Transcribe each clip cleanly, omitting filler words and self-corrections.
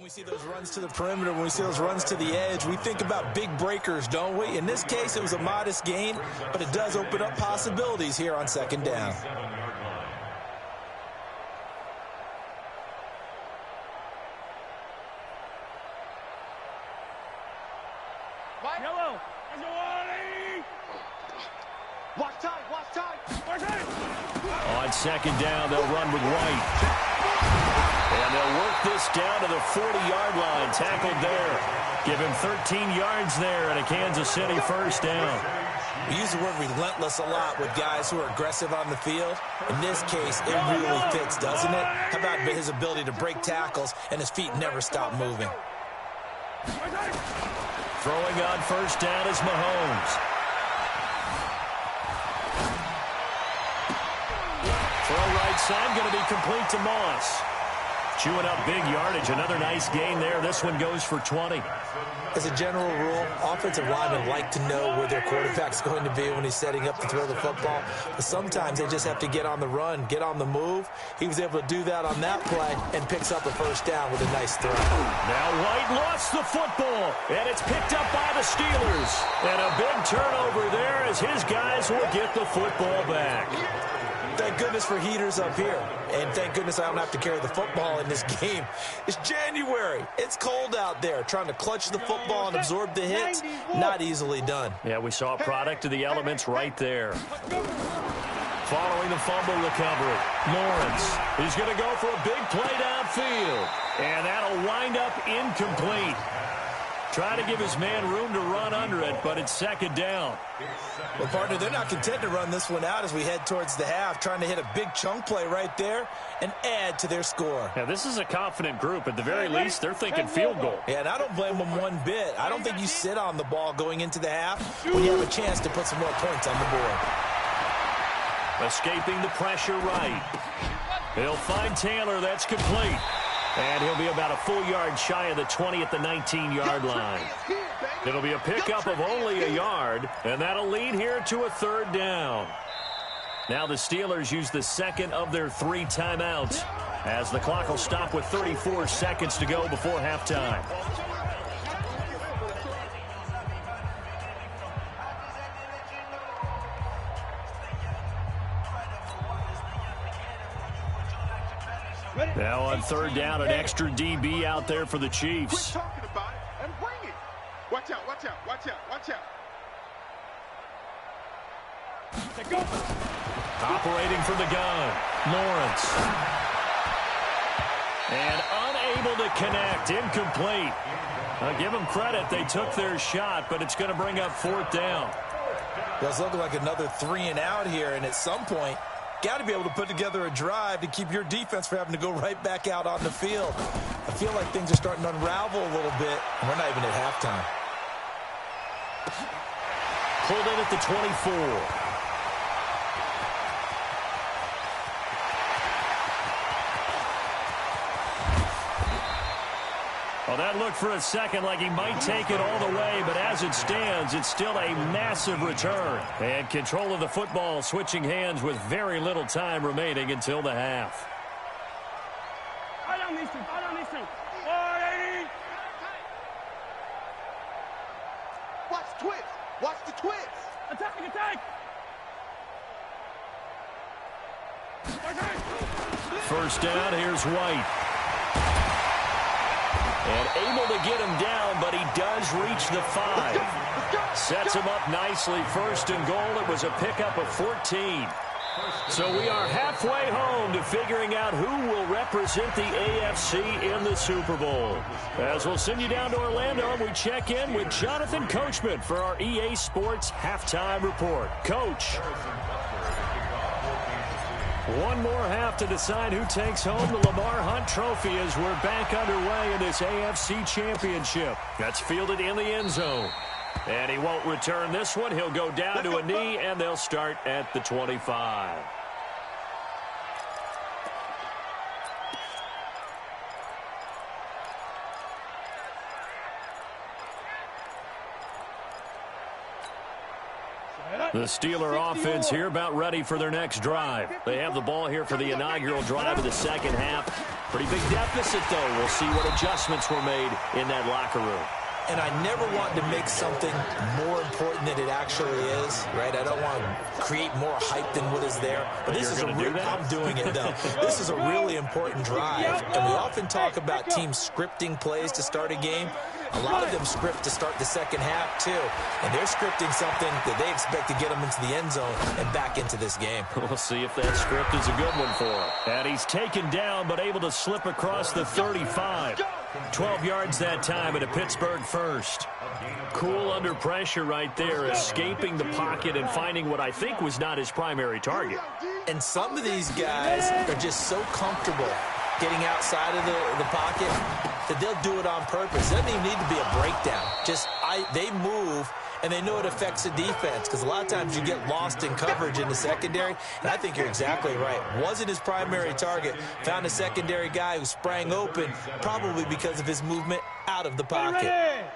we see those runs to the perimeter, when we see those runs to the edge, we think about big breakers, don't we? In this case, it was a modest gain, but it does open up possibilities here on second down. Yellow. Watch time, watch time. On second down, they'll run with White. And they'll work this down to the 40-yard line. Tackled there. Give him 13 yards there and a Kansas City first down. We use the word relentless a lot with guys who are aggressive on the field. In this case, it really fits, doesn't it? How about his ability to break tackles and his feet never stop moving? Throwing on first down is Mahomes. Throw right side, going to be complete to Moss. Chewing up big yardage. Another nice gain there. This one goes for 20. As a general rule, offensive linemen like to know where their quarterback's going to be when he's setting up to throw the football. But sometimes they just have to get on the run, get on the move. He was able to do that on that play and picks up a first down with a nice throw. Now White lost the football, and it's picked up by the Steelers. And a big turnover there as his guys will get the football back. Thank goodness for heaters up here. And thank goodness I don't have to carry the football in this game. It's January. It's cold out there. Trying to clutch the football and absorb the hits, not easily done. Yeah, we saw a product of the elements right there. Following the fumble recovery, Lawrence is going to go for a big play downfield. And that'll wind up incomplete. Trying to give his man room to run under it, but it's second down. Well, partner, they're not content to run this one out as we head towards the half, trying to hit a big chunk play right there and add to their score. Yeah, this is a confident group. At the very least, they're thinking field goal. Yeah, and I don't blame them one bit. I don't think you sit on the ball going into the half when you have a chance to put some more points on the board. Escaping the pressure right. He'll find Taylor. That's complete. And he'll be about a full yard shy of the 20 at the 19-yard line. It'll be a pickup of only a yard, and that'll lead here to a third down. Now the Steelers use the second of their 3 timeouts as the clock will stop with 34 seconds to go before halftime. Now on third down, an extra DB out there for the Chiefs. Quit talking about it and bring it. Watch out, watch out, watch out, watch out. Operating from the gun, Lawrence. And unable to connect, incomplete. I'll give them credit, they took their shot, but it's going to bring up fourth down. Well, it's looking like another 3 and out here, and at some point, got to be able to put together a drive to keep your defense from having to go right back out on the field. I feel like things are starting to unravel a little bit, and we're not even at halftime. Pulled in at the 24. Well, that looked for a second like he might take it all the way, but as it stands, it's still a massive return. And control of the football switching hands with very little time remaining until the half. Watch twist. Watch the twist. Attack, attack. First down, here's White. And able to get him down, but he does reach the 5. Sets him up nicely. First and goal. It was a pickup of 14. So we are halfway home to figuring out who will represent the AFC in the Super Bowl. As we'll send you down to Orlando, and we check in with Jonathan Coachman for our EA Sports Halftime Report. Coach. One more half to decide who takes home the Lamar Hunt Trophy as we're back underway in this AFC Championship. That's fielded in the end zone. And he won't return this one. He'll go down to a knee, and they'll start at the 25. The Steeler offense here about ready for their next drive. They have the ball here for the inaugural drive of the second half. Pretty big deficit, though. We'll see what adjustments were made in that locker room. And I never want to make something more important than it actually is, right? I don't want to create more hype than what is there. But this is I'm doing it, though. This is a really important drive. And we often talk about teams scripting plays to start a game. A lot of them script to start the second half, too. And they're scripting something that they expect to get them into the end zone and back into this game. We'll see if that script is a good one for him. And he's taken down, but able to slip across the 35. 12 yards that time, and a Pittsburgh first. Cool under pressure right there, escaping the pocket and finding what I think was not his primary target. And some of these guys are just so comfortable getting outside of the pocket that they'll do it on purpose. It doesn't even need to be a breakdown. They move, and they know it affects the defense, because a lot of times you get lost in coverage in the secondary, and I think you're exactly right. Wasn't his primary target. Found a secondary guy who sprang open, probably because of his movement out of the pocket.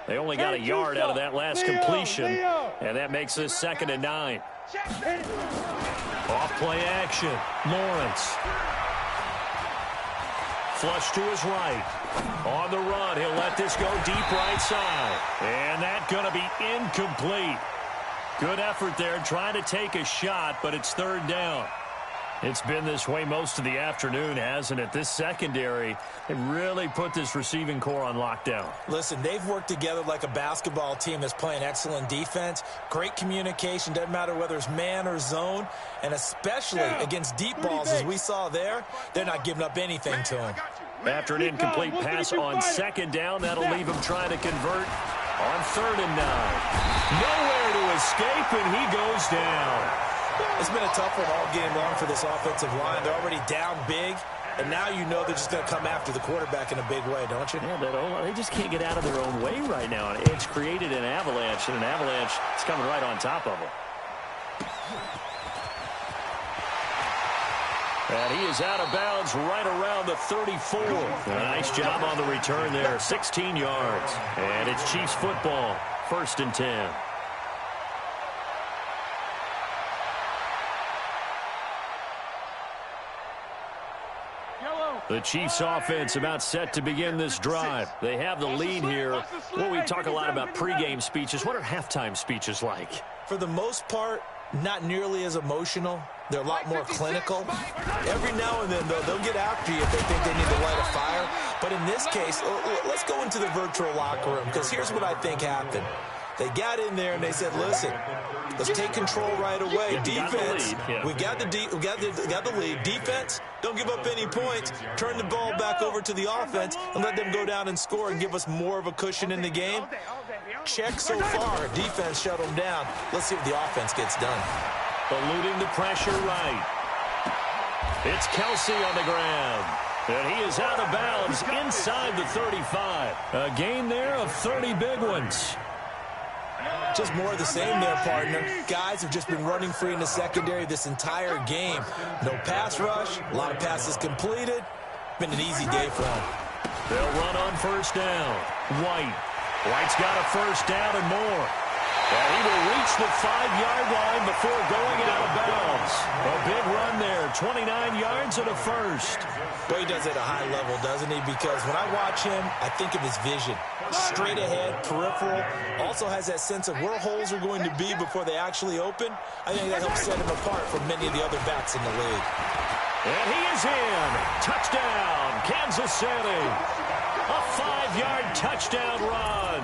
They only got a yard out of that last completion, and that makes this 2nd and 9. Off play action. Lawrence. Flush to his right. On the run, he'll let this go deep right side. And that's going to be incomplete. Good effort there, trying to take a shot, but it's 3rd down. It's been this way most of the afternoon, hasn't it? This secondary, they really put this receiving core on lockdown. Listen, they've worked together like a basketball team that's playing excellent defense. Great communication, doesn't matter whether it's man or zone. And especially against deep balls, as we saw there, they're not giving up anything to him. After an incomplete pass on 2nd down, that'll leave him trying to convert on 3rd and 9. Nowhere to escape, and he goes down. It's been a tough one all game long for this offensive line. They're already down big, and now you know they're just going to come after the quarterback in a big way, don't you? Yeah, they just can't get out of their own way right now. It's created an avalanche, and an avalanche is coming right on top of them. And he is out of bounds right around the 34. A nice job on the return there, 16 yards. And it's Chiefs football, 1st and 10. The Chiefs offense about set to begin this drive. They have the lead here. Well, we talk a lot about pregame speeches. What are halftime speeches like? For the most part, not nearly as emotional. They're a lot more clinical. Every now and then, though, they'll get after you if they think they need to light a fire. But in this case, let's go into the virtual locker room, because here's what I think happened. They got in there and they said, listen, let's take control right away. Defense, we got the lead. Defense, don't give up any points. Turn the ball back over to the offense and let them go down and score and give us more of a cushion in the game. Check so far. Defense shut them down. Let's see what the offense gets done. Eluding the pressure right. It's Kelsey on the ground. And he is out of bounds inside the 35. A gain there of 30 big ones. Just more of the same there, partner. Guys have just been running free in the secondary this entire game. No pass rush, a lot of passes completed. Been an easy day for them. They'll run on 1st down. White's got a 1st down and more. And he will reach the 5-yard line before going out of bounds. A big run there, 29 yards and a 1st. Well, he does it at a high level, doesn't he? Because when I watch him, I think of his vision. Straight ahead, peripheral. Also has that sense of where holes are going to be before they actually open. I think that helps set him apart from many of the other backs in the league. And he is in. Touchdown, Kansas City. A 5-yard touchdown run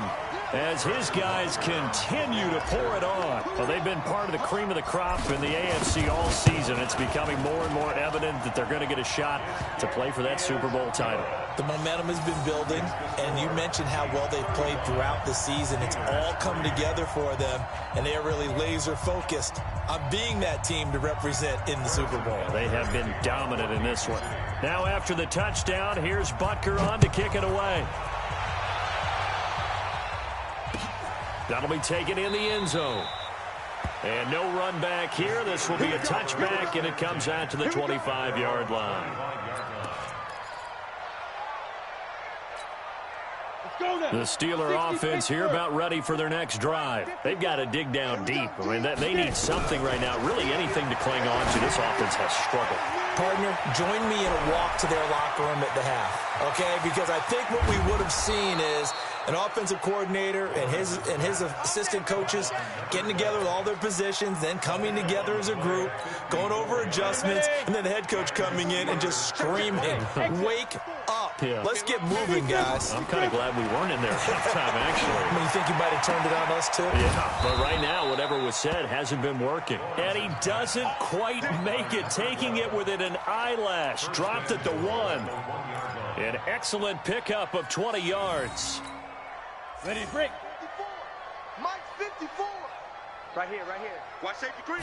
as his guys continue to pour it on. Well, they've been part of the cream of the crop in the AFC all season. It's becoming more and more evident that they're going to get a shot to play for that Super Bowl title. The momentum has been building, and you mentioned how well they've played throughout the season. It's all come together for them, and they are really laser-focused on being that team to represent in the Super Bowl. They have been dominant in this one. Now after the touchdown, here's Butker on to kick it away. That'll be taken in the end zone. And no run back here. This will be a touchback, and it comes out to the 25-yard line. The Steeler offense here about ready for their next drive. They've got to dig down deep. I mean, they need something right now, really anything to cling on to. This offense has struggled. Partner, join me in a walk to their locker room at the half, okay? Because I think what we would have seen is an offensive coordinator and his assistant coaches getting together with all their positions, then coming together as a group, going over adjustments, and then the head coach coming in and just screaming, "Wake up. Yeah. Let's get moving, guys." I'm kind of glad we weren't in there at halftime, actually. I mean, you think you might have turned it on us, too? Yeah, but right now, whatever was said hasn't been working. And he doesn't quite make it, taking it within an eyelash. Dropped at the 1. An excellent pickup of 20 yards. Ready to break. 54. Mike 54. Right here, right here. Watch safety green.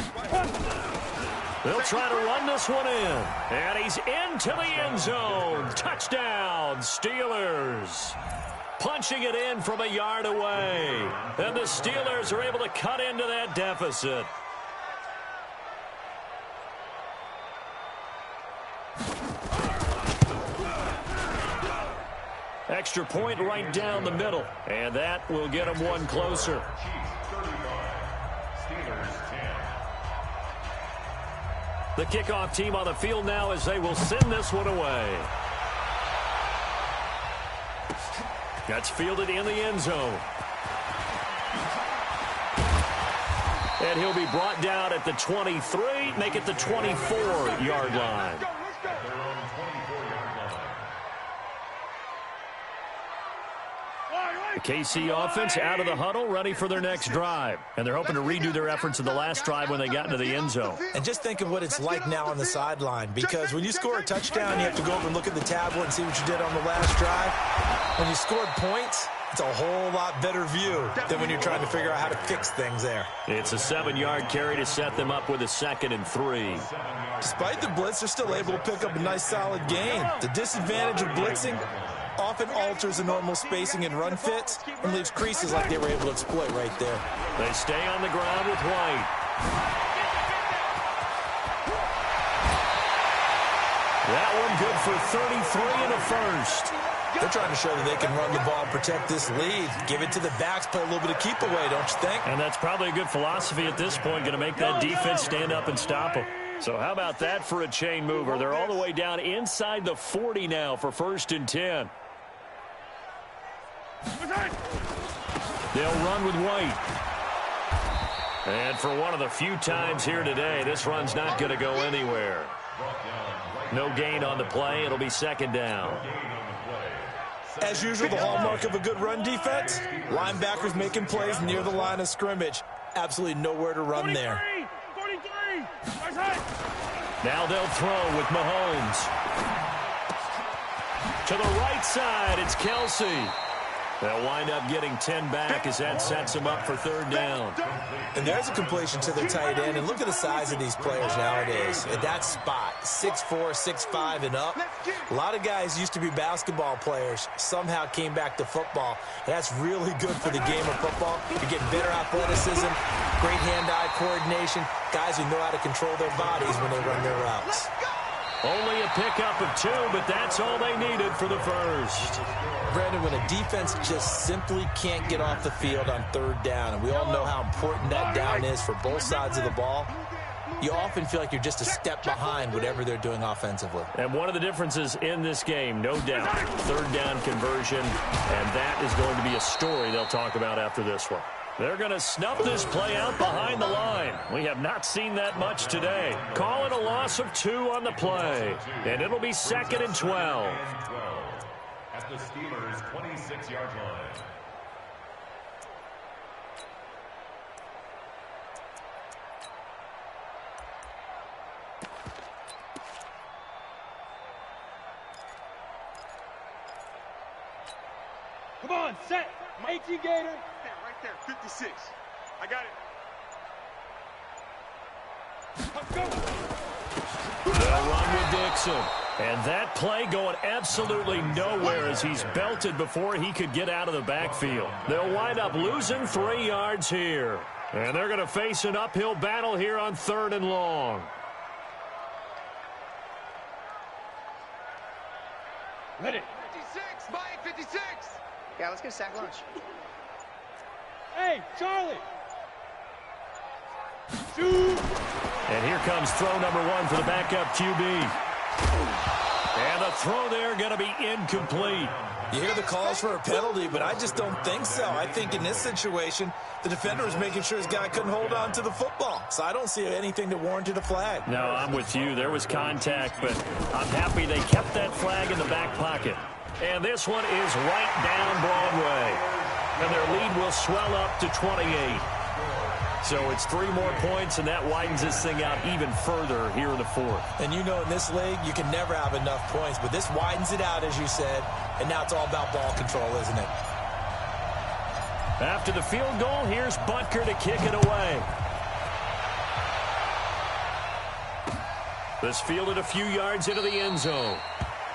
They'll try to run this one in. And he's into the end zone. Touchdown, Steelers. Punching it in from a yard away. And the Steelers are able to cut into that deficit. Extra point right down the middle. And that will get them one closer. The kickoff team on the field now as they will send this one away. That's fielded in the end zone. And he'll be brought down at the 23, make it the 24-yard line. The KC offense out of the huddle, ready for their next drive. And they're hoping to redo their efforts in the last drive when they got into the end zone. And just think of what it's like now on the sideline, because when you score a touchdown, you have to go over and look at the tablet and see what you did on the last drive. When you scored points, it's a whole lot better view than when you're trying to figure out how to fix things there. It's a 7-yard carry to set them up with a 2nd and 3. Despite the blitz, they're still able to pick up a nice solid gain. The disadvantage of blitzing often alters the normal spacing and run fits and leaves creases like they were able to exploit right there. They stay on the ground with White. That one good for 33 and a first. They're trying to show that they can run the ball and protect this lead. Give it to the backs, play a little bit of keep away, don't you think? And that's probably a good philosophy at this point, going to make that defense stand up and stop them. So how about that for a chain mover? They're all the way down inside the 40 now for 1st and 10. They'll run with White. And for one of the few times here today, this run's not going to go anywhere. No gain on the play. It'll be 2nd down. As usual, the hallmark of a good run defense, linebackers making plays near the line of scrimmage. Absolutely nowhere to run there. 43. Now they'll throw with Mahomes. To the right side, it's Kelsey. They'll wind up getting 10 back as that sets them up for 3rd down. And there's a completion to the tight end. And look at the size of these players nowadays. At that spot, 6'4", 6'5", and up. A lot of guys used to be basketball players, somehow came back to football. And that's really good for the game of football. You're getting better athleticism, great hand-eye coordination, guys who know how to control their bodies when they run their routes. Only a pickup of 2, but that's all they needed for the first. Brandon, when a defense just simply can't get off the field on 3rd down, and we all know how important that down is for both sides of the ball, you often feel like you're just a step behind whatever they're doing offensively. And one of the differences in this game, no doubt, 3rd down conversion, and that is going to be a story they'll talk about after this one. They're going to snuff this play out behind the line. We have not seen that much today. Call it a loss of 2 on the play, and it'll be 2nd and 12. At the Steelers' 26-yard line. Come on, set. AT Gator. Right there, 56. I got it. Let's go. They'll run with Dixon. And that play going absolutely nowhere as he's belted before he could get out of the backfield. They'll wind up losing 3 yards here. And they're going to face an uphill battle here on 3rd and long. Ready. 56, Mike, 56. Yeah, let's get a sack lunch. Hey, Charlie. Shoot. And here comes throw number 1 for the backup QB. And the throw there going to be incomplete. You hear the calls for a penalty, but I just don't think so. I think in this situation, the defender was making sure his guy couldn't hold on to the football. So I don't see anything that warranted a flag. No, I'm with you. There was contact, but I'm happy they kept that flag in the back pocket. And this one is right down Broadway. And their lead will swell up to 28. So it's 3 more points, and that widens this thing out even further here in the 4th. And you know in this league, you can never have enough points, but this widens it out, as you said, and now it's all about ball control, isn't it? After the field goal, here's Butker to kick it away. This fielded a few yards into the end zone.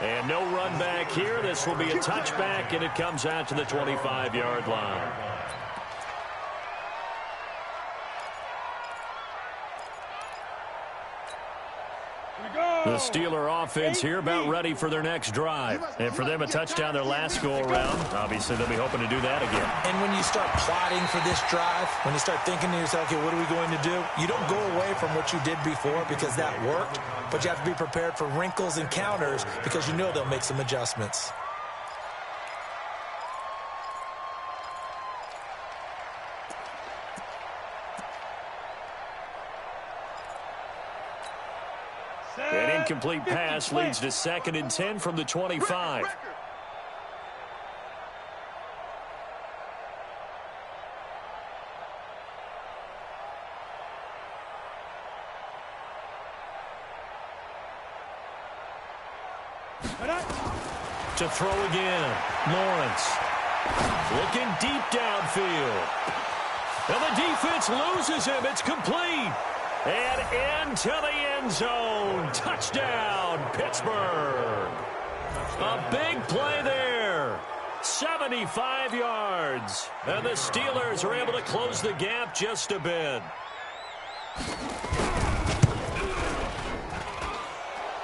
And no run back here. This will be a touchback, and it comes out to the 25-yard line. The Steeler offense here about ready for their next drive. And for them, a touchdown their last go-around. Obviously, they'll be hoping to do that again. And when you start plotting for this drive, when you start thinking to yourself, okay, what are we going to do? You don't go away from what you did before because that worked, but you have to be prepared for wrinkles and counters because you know they'll make some adjustments. An incomplete pass leads to 2nd and 10 from the 25. To throw again, Lawrence. Looking deep downfield. And the defense loses him. It's complete. And into the end zone. Touchdown, Pittsburgh. A big play there. 75 yards. And the Steelers are able to close the gap just a bit.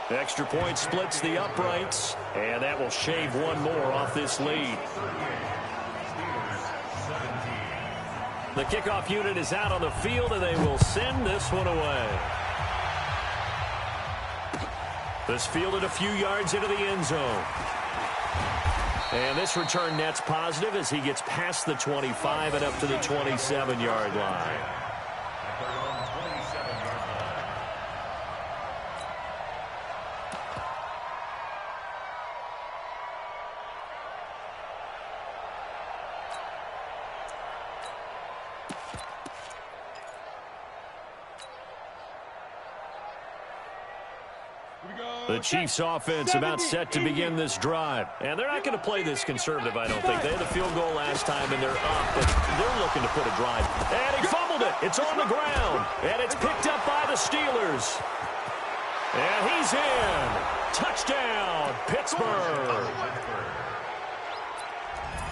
Extra point splits the uprights. And that will shave 1 more off this lead. The kickoff unit is out on the field, and they will send this one away. This fielded a few yards into the end zone. And this return net's positive as he gets past the 25 and up to the 27-yard line. The Chiefs offense about set to begin this drive. And they're not going to play this conservative, I don't think. They had the field goal last time, and they're up, but they're looking to put a drive. And he fumbled it. It's on the ground. And it's picked up by the Steelers. And he's in. Touchdown, Pittsburgh.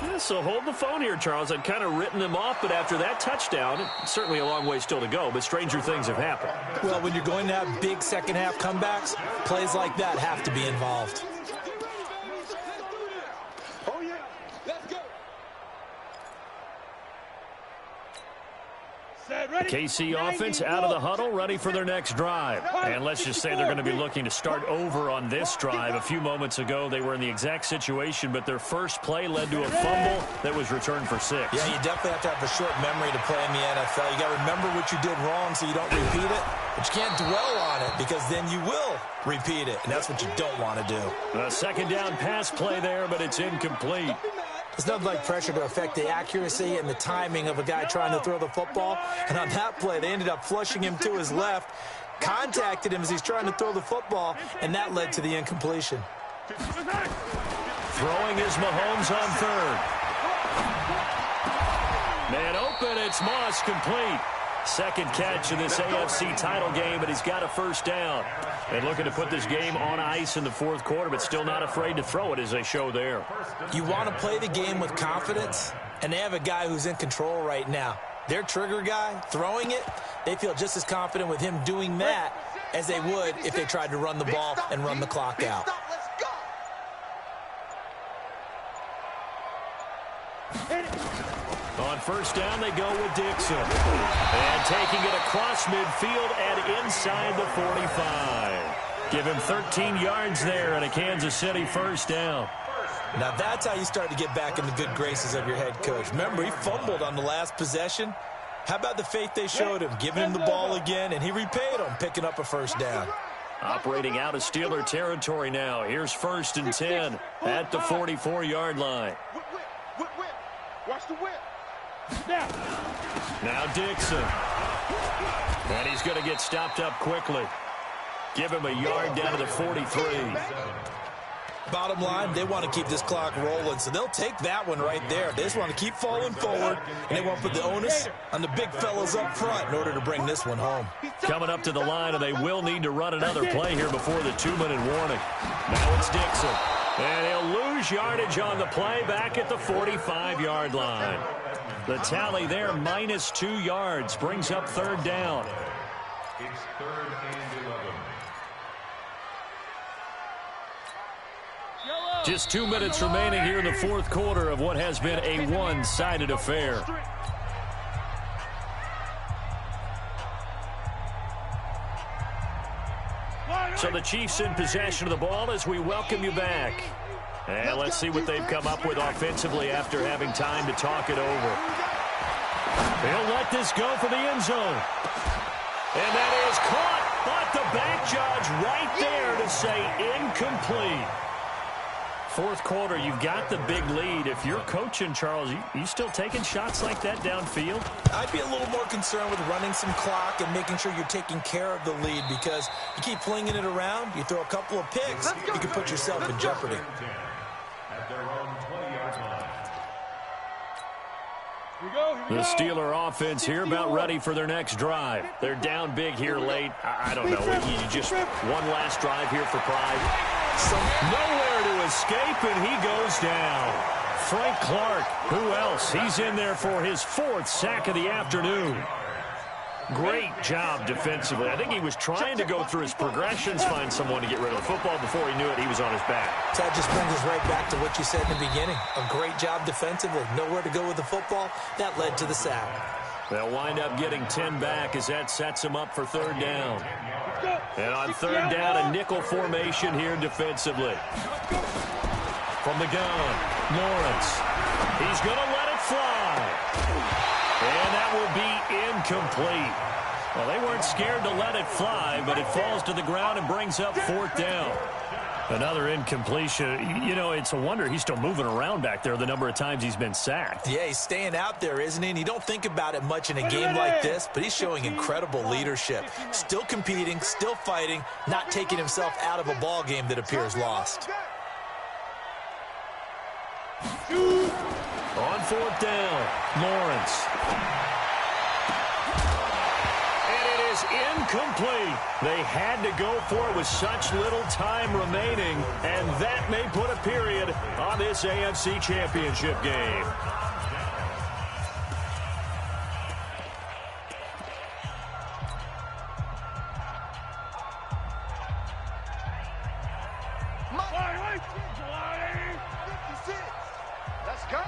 Yeah, so hold the phone here, Charles. I'd kind of written them off, but after that touchdown, it's certainly a long way still to go, but stranger things have happened. Well, when you're going to have big second-half comebacks, plays like that have to be involved. Oh, yeah. Let's go. KC offense out of the huddle, ready for their next drive. And let's just say they're going to be looking to start over on this drive. A few moments ago, they were in the exact situation, but their first play led to a fumble that was returned for 6. Yeah, you definitely have to have a short memory to play in the NFL. You got to remember what you did wrong so you don't repeat it, but you can't dwell on it because then you will repeat it, and that's what you don't want to do. A second down pass play there, but it's incomplete. There's nothing like pressure to affect the accuracy and the timing of a guy trying to throw the football. And on that play, they ended up flushing him to his left, contacted him as he's trying to throw the football, and that led to the incompletion. Throwing is Mahomes on third. Man open, it's Moss, complete. Second catch in this AFC title game, but he's got a first down. And looking to put this game on ice in the fourth quarter, but still not afraid to throw it as they show there. You want to play the game with confidence, and they have a guy who's in control right now. Their trigger guy, throwing it, they feel just as confident with him doing that as they would if they tried to run the ball and run the clock out. On first down, they go with Dixon. And taking it across midfield and inside the 45. Give him 13 yards there and a Kansas City first down. Now that's how you start to get back in the good graces of your head coach. Remember, he fumbled on the last possession. How about the faith they showed him, giving him the ball again, and he repaid them, picking up a first down. Operating out of Steeler territory now. Here's first and 10 at the 44-yard line. Whip. Watch the whip. Now Dixon. And he's going to get stopped up quickly. Give him a yard down to the 43. Bottom line, they want to keep this clock rolling, so they'll take that one right there. They just want to keep falling forward, and they want to put the onus on the big fellas up front in order to bring this one home. Coming up to the line, and they will need to run another play here before the 2-minute warning. Now it's Dixon. And he'll lose yardage on the play back at the 45-yard line. The tally there, -2 yards, brings up third down. It's 3rd and 11. Just 2 minutes remaining here in the fourth quarter of what has been a one-sided affair. So the Chiefs in possession of the ball as we welcome you back. And let's see what they've come up with offensively after having time to talk it over. They'll let this go for the end zone. And that is caught, but the back judge right there to say incomplete. Fourth quarter, you've got the big lead. If you're coaching, Charles, you still taking shots like that downfield? I'd be a little more concerned with running some clock and making sure you're taking care of the lead, because you keep flinging it around, you throw a couple of picks, you can put yourself in jeopardy. At their own 20-yard line. The Steeler offense here about ready for their next drive. They're down big here late. I don't know. You just one last drive here for pride. Nowhere to escape, and he goes down. Frank Clark, who else? He's in there for his 4th sack of the afternoon. Great job defensively. I think he was trying to go through his progressions, find someone to get rid of the football. Before he knew it, he was on his back. So that just brings us right back to what you said in the beginning. A great job defensively. Nowhere to go with the football. That led to the sack. They'll wind up getting 10 back as that sets them up for third down. And on third down, a nickel formation here defensively. From the gun, Lawrence. He's going to let it fly. And that will be incomplete. Well, they weren't scared to let it fly, but it falls to the ground and brings up 4th down. Another incompletion. You know, it's a wonder he's still moving around back there the number of times he's been sacked. Yeah, he's staying out there, isn't he? And you don't think about it much in a game like this, but he's showing incredible leadership. Still competing, still fighting, not taking himself out of a ball game that appears lost. On 4th down, Lawrence. Incomplete. They had to go for it with such little time remaining, and that may put a period on this AFC Championship game. Let's go.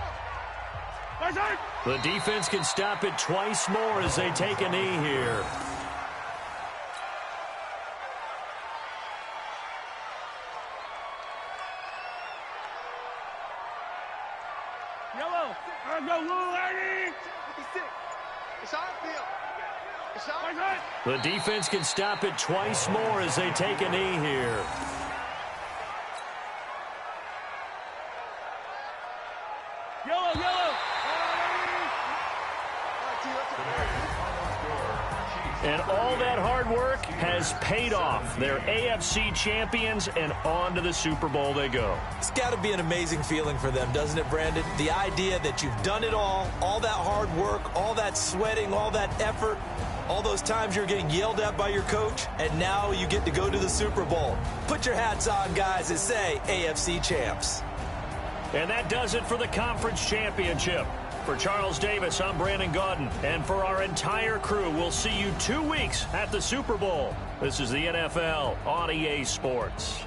The defense can stop it twice more as they take a knee here. The defense can stop it twice more as they take a knee here. And all that hard work has paid off. They're AFC champions, and on to the Super Bowl they go. It's got to be an amazing feeling for them, doesn't it, Brandon? The idea that you've done it all that hard work, all that sweating, all that effort, all those times you're getting yelled at by your coach, and now you get to go to the Super Bowl. Put your hats on, guys, and say AFC champs. And that does it for the conference championship. For Charles Davis, I'm Brandon Gaudin. And for our entire crew, we'll see you 2 weeks at the Super Bowl. This is the NFL on EA Sports.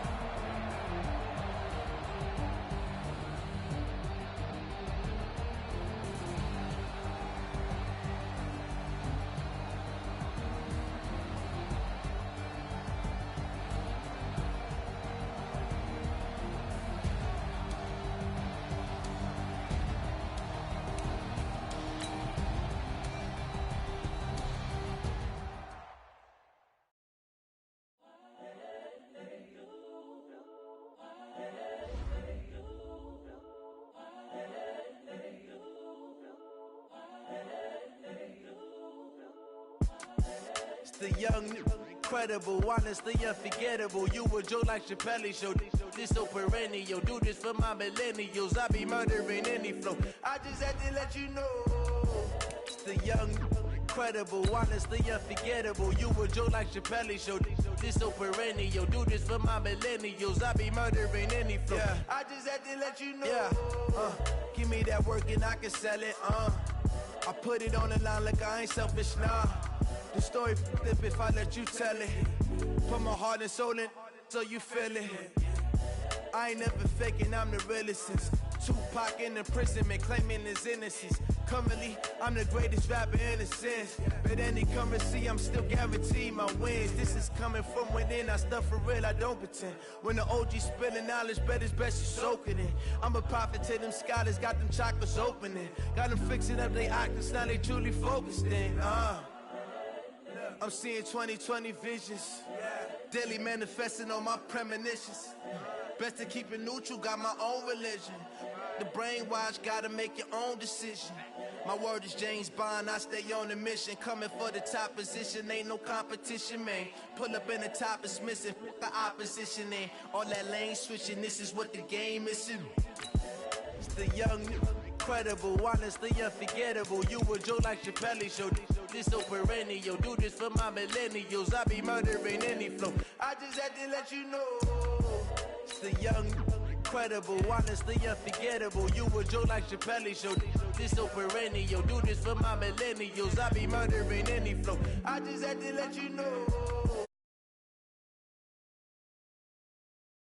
The young, incredible, honestly unforgettable. You a joke like Chappelle Show. This so perennial. Do this for my millennials. I be murdering any flow. I just had to let you know. The young, incredible, honestly unforgettable. You a joke like Chappelle Show. This so perennial. Do this for my millennials. I be murdering any flow. Yeah. I just had to let you know. Yeah. Give me that work and I can sell it. I put it on the line like I ain't selfish, nah. The story flip if I let you tell it. Put my heart and soul in so you feel it. I ain't never faking, I'm the realest since Tupac in imprisonment, claiming his innocence. Currently, I'm the greatest rapper in a sense. But any currency, I'm still guaranteed my wins. This is coming from within, I stuff for real, I don't pretend. When the OG spilling knowledge, bet it's best you soak it in. I'm a prophet to them scholars, got them chakras opening. Got them fixing up they octaves, now they truly focused in. I'm seeing 2020 visions. Daily manifesting on my premonitions. Best to keep it neutral, got my own religion. The brainwash, gotta make your own decision. My word is James Bond, I stay on a mission. Coming for the top position, ain't no competition, man. Pull up in the top, it's missing, the opposition in. All that lane switching, this is what the game is in. It's the young, incredible, honestly unforgettable. You a joke like Chappelle Show. This so perennial. Do this for my millennials. I be murdering any flow. I just had to let you know. It's the young, incredible, honestly unforgettable. You a joke like Chappelle Show. This so perennial. Do this for my millennials. I be murdering any flow. I just had to let you know.